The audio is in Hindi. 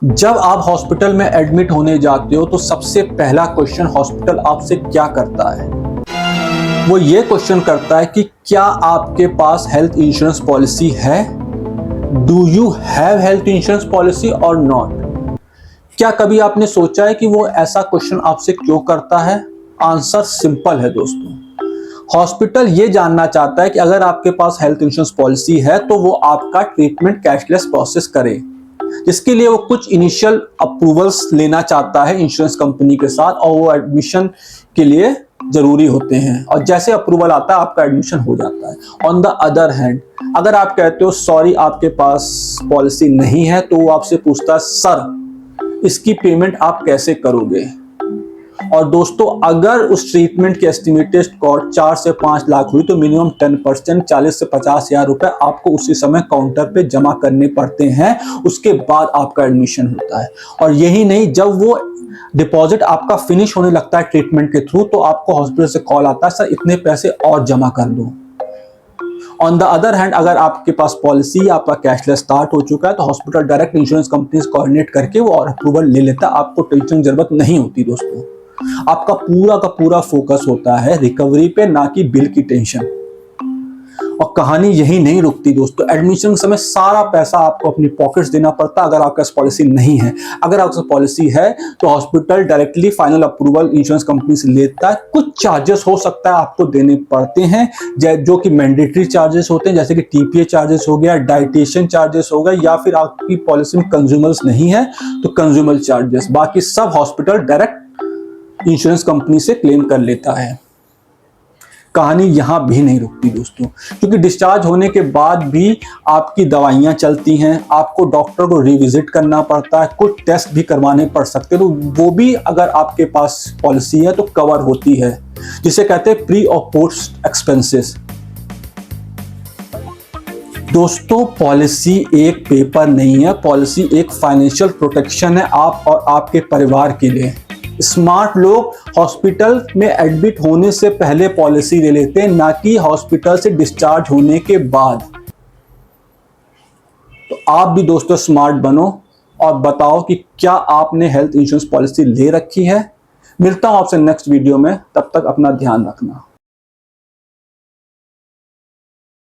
जब आप हॉस्पिटल में एडमिट होने जाते हो तो सबसे पहला क्वेश्चन हॉस्पिटल आपसे क्या करता है? वो ये क्वेश्चन करता है कि क्या आपके पास हेल्थ इंश्योरेंस पॉलिसी है? Do you have health insurance policy और नॉट? क्या कभी आपने सोचा है कि वो ऐसा क्वेश्चन आपसे क्यों करता है? आंसर सिंपल है दोस्तों। हॉस्पिटल ये जानना चाहता है कि अगर आपके पास हेल्थ इंश्योरेंस पॉलिसी है तो वो आपका ट्रीटमेंट कैशलेस प्रोसेस करे, जिसके लिए वो कुछ इनिशियल अप्रूवल्स लेना चाहता है इंश्योरेंस कंपनी के साथ, और वो एडमिशन के लिए जरूरी होते हैं, और जैसे अप्रूवल आता है आपका एडमिशन हो जाता है। ऑन द अदर हैंड, अगर आप कहते हो सॉरी आपके पास पॉलिसी नहीं है, तो वो आपसे पूछता है सर इसकी पेमेंट आप कैसे करोगे? और दोस्तों, अगर उस ट्रीटमेंट की एस्टिमेटेड कॉस्ट 4 से 5 लाख हुई तो मिनिमम 10% 40 से 50 हजार रुपए आपको उसी समय काउंटर पे जमा करने पड़ते हैं। उसके बाद आपका एडमिशन होता है। और यही नहीं, जब वो डिपॉजिट आपका फिनिश होने लगता है ट्रीटमेंट के थ्रू, तो आपको हॉस्पिटल से कॉल आता है, सर इतने पैसे और जमा कर दो। ऑन द अदर हैंड, अगर आपके पास पॉलिसी आपका कैशलेस स्टार्ट हो चुका है तो हॉस्पिटल डायरेक्ट इंश्योरेंस कंपनी से कोऑर्डिनेट करके वो और अप्रूवल ले लेता है। आपको टेंशन की जरूरत नहीं होती दोस्तों। आपका पूरा का पूरा फोकस होता है रिकवरी पे, ना कि बिल की टेंशन। और कहानी यही नहीं रुकती दोस्तों। एडमिशन के समय सारा पैसा आपको अपनी पॉकेट्स देना पड़ता है अगर आपके पास पॉलिसी नहीं है। अगर आपके पास पॉलिसी है तो hospital directly final approval insurance company से लेता है। कुछ चार्जेस हो सकता है आपको देने पड़ते हैं, जो कि मैंडेटरी चार्जेस होते हैं, जैसे कि टीपीए चार्जेस हो गया, डाइटेशन चार्जेस हो गया, या फिर आपकी पॉलिसी में कंज्यूमर्स नहीं है तो कंज्यूमर चार्जेस। बाकी सब हॉस्पिटल डायरेक्ट इंश्योरेंस कंपनी से क्लेम कर लेता है। कहानी यहां भी नहीं रुकती दोस्तों, क्योंकि डिस्चार्ज होने के बाद भी आपकी दवाइयां चलती हैं, आपको डॉक्टर को रिविजिट करना पड़ता है, कुछ टेस्ट भी करवाने पड़ सकते हैं, तो वो भी अगर आपके पास पॉलिसी है तो कवर होती है, जिसे कहते हैं प्री और पोस्ट एक्सपेंसेस। दोस्तों, पॉलिसी एक पेपर नहीं है, पॉलिसी एक फाइनेंशियल प्रोटेक्शन है आप और आपके परिवार के लिए। स्मार्ट लोग हॉस्पिटल में एडमिट होने से पहले पॉलिसी ले लेते हैं, ना कि हॉस्पिटल से डिस्चार्ज होने के बाद। तो आप भी दोस्तों स्मार्ट बनो और बताओ कि क्या आपने हेल्थ इंश्योरेंस पॉलिसी ले रखी है। मिलता हूं आपसे नेक्स्ट वीडियो में, तब तक अपना ध्यान रखना।